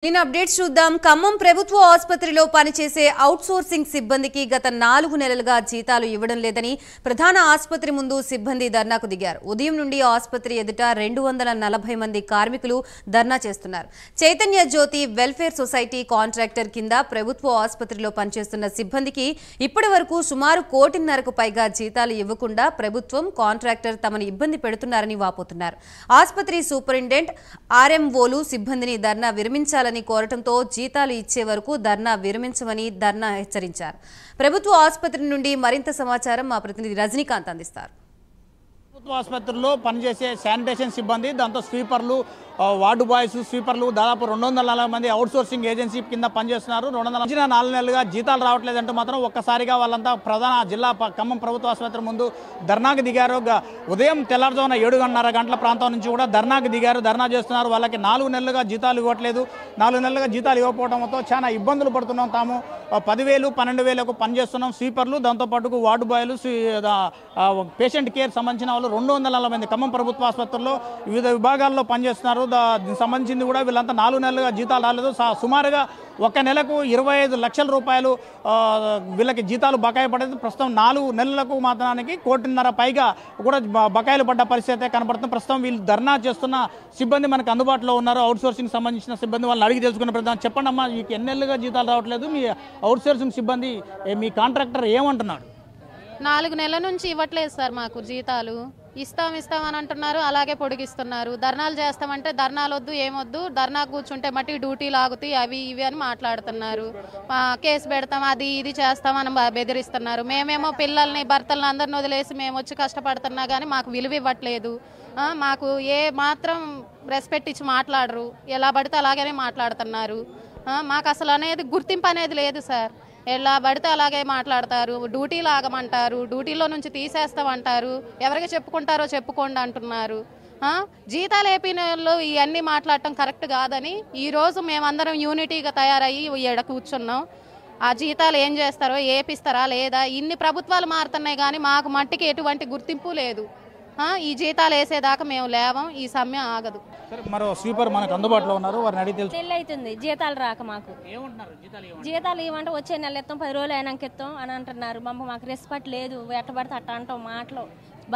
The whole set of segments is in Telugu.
అప్డేట్స్ చూద్దాం. ఖమ్మం ప్రభుత్వ ఆసుపత్రిలో పనిచేసే అవుట్సోర్సింగ్ సిబ్బందికి గత 4 నెలలుగా జీతాలు ఇవ్వడం లేదని ప్రధాన ఆసుపత్రి ముందు సిబ్బంది ధర్నాకు దిగారు. ఉదయం నుండి ఆసుపత్రి ఎదుట 240 మంది కార్మికులు ధర్నా చేస్తున్నారు. చైతన్య జ్యోతి వెల్ఫేర్ సొసైటీ కాంట్రాక్టర్ కింద ప్రభుత్వ ఆసుపత్రిలో పనిచేస్తున్న సిబ్బందికి ఇప్పటి వరకు సుమారు 1.5 కోటికి పైగా జీతాలు ఇవ్వకుండా ప్రభుత్వం కాంట్రాక్టర్ తమను ఇబ్బంది పెడుతున్నారని వాపోతున్నారు. ఆసుపత్రి సూపరింటెండెంట్ ఆర్ఎంఓలు సిబ్బందిని ధర్నా విరమించాలని కోరటంతో జీతాలు ఇచ్చే వరకు ధర్నా విరమించమని ధర్నా హెచ్చరించారు. ప్రభుత్వ ఆసుపత్రి నుండి మరింత సమాచారం మా ప్రతినిధి రజనీకాంత్ అందిస్తారు. ప్రభుత్వ ఆసుపత్రిలో పనిచేసే శానిటేషన్ సిబ్బంది, దాంతో స్వీపర్లు, వార్డు బాయ్స్, స్వీపర్లు దాదాపు 240 మంది అవుట్సోర్సింగ్ ఏజెన్సీ కింద పనిచేస్తున్నారు. 4 నెలలుగా జీతాలు రావట్లేదంటూ మాత్రం ఒక్కసారిగా వాళ్ళంతా ప్రధాన జిల్లా ఖమ్మం ప్రభుత్వ ఆసుపత్రి ముందు ధర్నాకు దిగారు. ఉదయం తెల్లారుజామున 7:30 గంటల ప్రాంతం నుంచి కూడా ధర్నాకు దిగారు. ధర్నా చేస్తున్నారు. వాళ్ళకి 4 నెలలుగా జీతాలు ఇవ్వట్లేదు. 4 నెలలుగా జీతాలు ఇవ్వకపోవడంతో చాలా ఇబ్బందులు పడుతున్నాం. తాము 10,000, 12,000కు పనిచేస్తున్నాం స్వీపర్లు, దాంతోపాటు వార్డు బాయ్లు, పేషెంట్ కేర్ సంబంధించిన వాళ్ళు 240 మంది ఖమ్మం ప్రభుత్వ ఆసుపత్రిలో వివిధ విభాగాల్లో పనిచేస్తున్నారు. దీనికి సంబంధించింది కూడా వీళ్ళంతా 4 నెలలుగా జీతాలు రాలేదు. సుమారుగా ఒక నెలకు 25 లక్షల రూపాయలు వీళ్ళకి జీతాలు బకాయి పడేది. ప్రస్తుతం 4 నెలలకు మాత్రానికి 1.5 కోటి పైగా కూడా బకాయిలు పడ్డ పరిస్థితి కనపడుతుంది. ప్రస్తుతం వీళ్ళు ధర్నా చేస్తున్న సిబ్బంది మనకు అందుబాటులో ఉన్నారు. అవుట్సోర్సింగ్ సంబంధించిన సిబ్బంది వాళ్ళని అడిగి తెలుసుకున్న ప్రధానం. చెప్పండి అమ్మా, మీకు ఎన్ని నెలలుగా జీతాలు రావట్లేదు? మీ అవుట్సోర్సింగ్ సిబ్బంది, మీ కాంట్రాక్టర్ ఏమంటున్నాడు? 4 నెలల నుంచి ఇవ్వట్లేదు సార్. మాకు జీతాలు ఇస్తామని అంటున్నారు, అలాగే పొడిగిస్తున్నారు. ధర్నాలు చేస్తామంటే ధర్నాలు వద్దు, ఏమొద్దు, ధర్నా కూర్చుంటే మట్టి డ్యూటీలు ఆగుతాయి, అవి ఇవి అని మాట్లాడుతున్నారు. కేసు పెడతాం, అది ఇది చేస్తామని బెదిరిస్తున్నారు. మేమేమో పిల్లల్ని, భర్తలను అందరిని వదిలేసి మేము వచ్చి కష్టపడుతున్నా కానీ మాకు విలువ ఇవ్వట్లేదు. మాకు ఏ మాత్రం రెస్పెక్ట్ ఇచ్చి మాట్లాడరు, ఎలా పడితే అలాగనే మాట్లాడుతున్నారు. మాకు అసలు అనేది గుర్తింపు అనేది లేదు సార్. ఎలా పడితే అలాగే మాట్లాడతారు, డ్యూటీలు ఆగమంటారు, డ్యూటీలో నుంచి తీసేస్తామంటారు, ఎవరికి చెప్పుకుంటారో చెప్పుకోండి అంటున్నారు. జీతాలు ఏపీలో ఇవన్నీ మాట్లాడటం కరెక్ట్ కాదని ఈరోజు మేమందరం యూనిటీగా తయారయ్యి ఈడ కూర్చున్నాం. ఆ జీతాలు ఏం చేస్తారో, ఏపిస్తారా లేదా, ఇన్ని ప్రభుత్వాలు మారుతున్నాయి కానీ మాకు మట్టికి ఎటువంటి గుర్తింపు లేదు. ఈ జీతాలు వేసేదాకా మేము లేవం, ఈ సమ్మె ఆగదు. మరో స్వీపర్ మనకు అందుబాటులో ఉన్నారు, వారిని అడిగి తెలుసు. అవుతుంది జీతాలు రాక మాకు. జీతాలు ఇవ్వమంటే వచ్చే నెల ఎత్తాం, 10 రోజులు అయినాక ఎత్తాం అని అంటున్నారు. మాకు రెస్పెక్ట్ లేదు, ఎట్టబడితే అట్ట అంటాం. మాటలు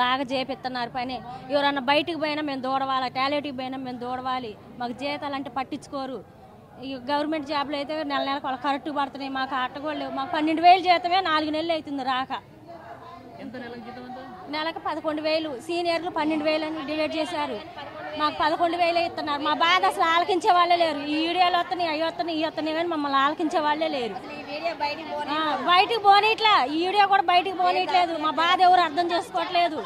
బాగా చేపిస్తున్నారు పని. ఎవరన్నా బయటికి పోయినా మేము దూడవాలి, టాయిలెట్కి పోయినా మేము దూడవాలి. మాకు జీతాలు అంటే పట్టించుకోరు. ఈ గవర్నమెంట్ జాబ్లో అయితే నెలకు వాళ్ళ కరెక్ట్ పడుతున్నాయి, మాకు అట్టగోళ్ళు. మాకు 12,000 జీతమే 4 నెలలు అవుతుంది రాక. నెలకు 11,000, సీనియర్లు 12,000 అని డివైడ్ చేశారు. మాకు 11,000 ఇస్తున్నారు. మా బాధ అసలు ఆలకించే వాళ్ళే లేరు. ఈ వీడియోలు వస్తున్నాయి, అవి వస్తున్నాయి, ఇవి వస్తున్నాయి కానీ మమ్మల్ని ఆలకించే వాళ్ళే లేరు. బయటికి పోనీట్లా, ఈ వీడియో కూడా బయటికి పోనీయట్లేదు. మా బాధ ఎవరు అర్థం చేసుకోవట్లేదు.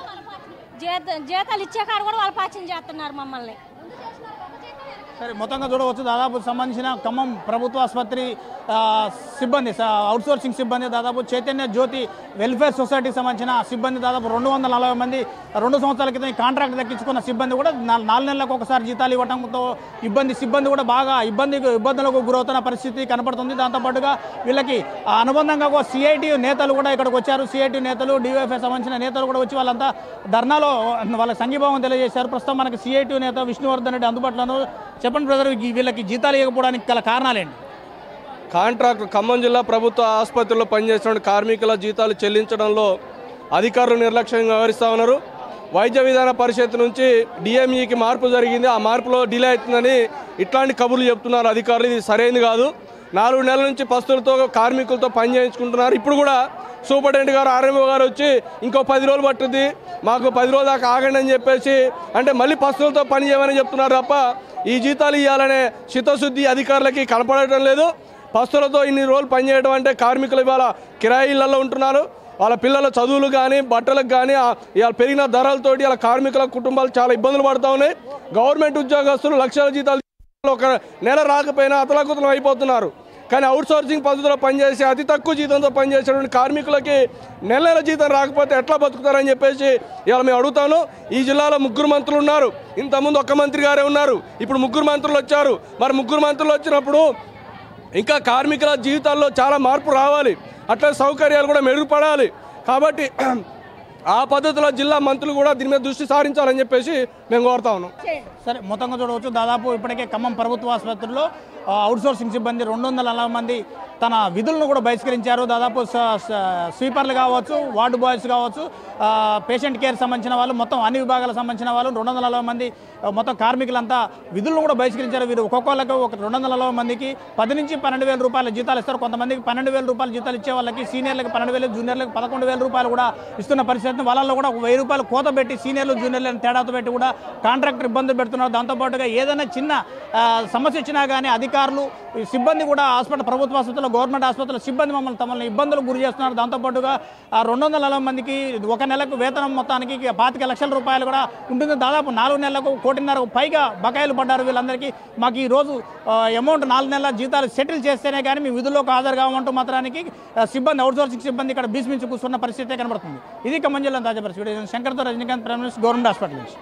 జీతాలు ఇచ్చే కాడ కూడా వాళ్ళు పాచం చేస్తున్నారు మమ్మల్ని. సరే, మొత్తంగా చూడవచ్చు దాదాపు సంబంధించిన ఖమ్మం ప్రభుత్వ ఆసుపత్రి సిబ్బంది, అవుట్సోర్సింగ్ సిబ్బంది, దాదాపు చైతన్య జ్యోతి వెల్ఫేర్ సొసైటీకి సంబంధించిన సిబ్బంది దాదాపు 240 మంది 2 సంవత్సరాల క్రితం కాంట్రాక్ట్ దక్కించుకున్న సిబ్బంది కూడా 4 నెలలకు ఒకసారి జీతాలు ఇవ్వడంతో సిబ్బంది కూడా బాగా ఇబ్బందులకు గురవుతున్న పరిస్థితి కనపడుతుంది. దాంతోపాటుగా వీళ్ళకి అనుబంధంగా సిఐటి నేతలు కూడా ఇక్కడికి వచ్చారు. సిఐటి నేతలు, డివైఎఫ్ఐ సంబంధించిన నేతలు కూడా వచ్చి వాళ్ళంతా ధర్నాలో వాళ్ళకి సంఘీభావం తెలియజేశారు. ప్రస్తుతం మనకి సిఐటి నేత విష్ణువర్ధన్ రెడ్డి అందుబాటులో. చెప్పండి బ్రదర్, వీళ్ళకి జీతాలు ఇవ్వకపోవడానికి గల కారణాలేంటి? కాంట్రాక్టర్ ఖమ్మం జిల్లా ప్రభుత్వ ఆసుపత్రిలో పనిచేస్తున్న కార్మికుల జీతాలు చెల్లించడంలో అధికారులు నిర్లక్ష్యంగా వ్యవహరిస్తూ ఉన్నారు. వైద్య విధాన పరిషత్ నుంచి డిఎంఈకి మార్పు జరిగింది, ఆ మార్పులో డిలే అవుతుందని ఇట్లాంటి కబుర్లు చెప్తున్నారు అధికారులు. ఇది సరైనది కాదు. 4 నెలల నుంచి పస్తులతో కార్మికులతో పని చేయించుకుంటున్నారు. ఇప్పుడు కూడా సూపరింటెండెంట్ గారు, ఆర్ఎంఓ గారు వచ్చి ఇంకో 10 రోజులు పట్టుద్ది, మాకు 10 రోజుల దాకా ఆగండి అని చెప్పేసి అంటే మళ్ళీ పస్తులతో పని చేయమని చెప్తున్నారు తప్ప ఈ జీతాలు ఇవ్వాలనే చిత్తశుద్ధి అధికారులకి కనపడటం లేదు. పస్తులతో ఇన్ని రోజులు పనిచేయడం అంటే కార్మికులు ఇవాళ కిరాయిలలో ఉంటున్నారు. వాళ్ళ పిల్లల చదువులు కానీ, బట్టలకు కానీ ఇవాళ పెరిగిన ధరలతోటి వాళ్ళ కార్మికుల కుటుంబాలు చాలా ఇబ్బందులు పడుతూ ఉన్నాయి. గవర్నమెంట్ ఉద్యోగస్తులు లక్షల జీతాలు ఒక నెల రాకపోయినా అతలాకుతలం అయిపోతున్నారు. కానీ అవుట్సోర్సింగ్ పద్ధతిలో పనిచేసి అతి తక్కువ జీతంతో పనిచేసేటువంటి కార్మికులకి నెల జీతం రాకపోతే ఎట్లా బతుకుతారని చెప్పేసి ఇవాళ మేము అడుగుతాను. ఈ జిల్లాలో 3 మంత్రులు ఉన్నారు, ఇంతకుముందు ఒక్క మంత్రి గారే ఉన్నారు, ఇప్పుడు 3 మంత్రులు వచ్చారు. మరి 3 మంత్రులు వచ్చినప్పుడు ఇంకా కార్మికుల జీవితాల్లో చాలా మార్పు రావాలి, అట్లా సౌకర్యాలు కూడా మెరుగుపడాలి. కాబట్టి ఆ పద్ధతిలో జిల్లా మంత్రులు కూడా దీని మీద దృష్టి సారించాలని చెప్పేసి మేము కోరుతా ఉన్నాం. సరే, మొత్తంగా చూడవచ్చు దాదాపు ఇప్పటికే ఖమ్మం ప్రభుత్వ ఆసుపత్రిలో అవుట్సోర్సింగ్ సిబ్బంది 240 మంది తన విధులను కూడా బహిష్కరించారు. దాదాపు స్వీపర్లు కావచ్చు, వార్డు బాయ్స్ కావచ్చు, పేషెంట్ కేర్ సంబంధించిన వాళ్ళు, మొత్తం అన్ని విభాగాలకు సంబంధించిన వాళ్ళు 240 మంది మొత్తం కార్మికులంతా విధులను కూడా బహిష్కరించారు. వీరు ఒక్కొక్కళ్ళకు ఒక 240 మందికి 10 నుంచి 12,000 రూపాయల జీతాలు ఇస్తారు. కొంతమందికి 12,000 రూపాయల జీతాలు ఇచ్చే వాళ్ళకి సీనియర్లకు 12,000, జూనియర్లకు 11,000 రూపాయలు కూడా ఇస్తున్న పరిస్థితి. వాళ్ళల్లో కూడా 1,000 రూపాయలు కోత పెట్టి సీనియర్లు జూనియర్లను తేడాతో పెట్టి కూడా కాంట్రాక్టర్ ఇబ్బందులు పెడుతున్నారు. దాంతోపాటుగా ఏదైనా చిన్న సమస్య వచ్చినా కానీ అధికారులు సిబ్బంది కూడా ప్రభుత్వ ఆసుపత్రిలో, గవర్నమెంట్ ఆసుపత్రిలో సిబ్బంది తమల్ని ఇబ్బందులకు గురి చేస్తున్నారు. దాంతోపాటుగా 240 మందికి ఒక నెలకు వేతనం మొత్తానికి 25 లక్షల రూపాయలు కూడా ఉంటుంది. దాదాపు 4 నెలలకు 1,500,000 పైగా బకాయిలు పడ్డారు వీళ్ళందరికీ. మాకు ఈరోజు అమౌంట్ 4 నెలల జీతాలు సెటిల్ చేస్తేనే కానీ మీ విధుల్లోకి హాజరు కావమంటూ మాత్రానికి సిబ్బంది, అవుట్సోర్సింగ్ సిబ్బంది ఇక్కడ బీచ్ నుంచి కూర్చున్న పరిస్థితి కనబడుతుంది. ఇది ఖమ్మం జిల్లా తాజా పరిస్థితి. శంకర్తో Rajinikanth, prime minister, government hospital నుంచి.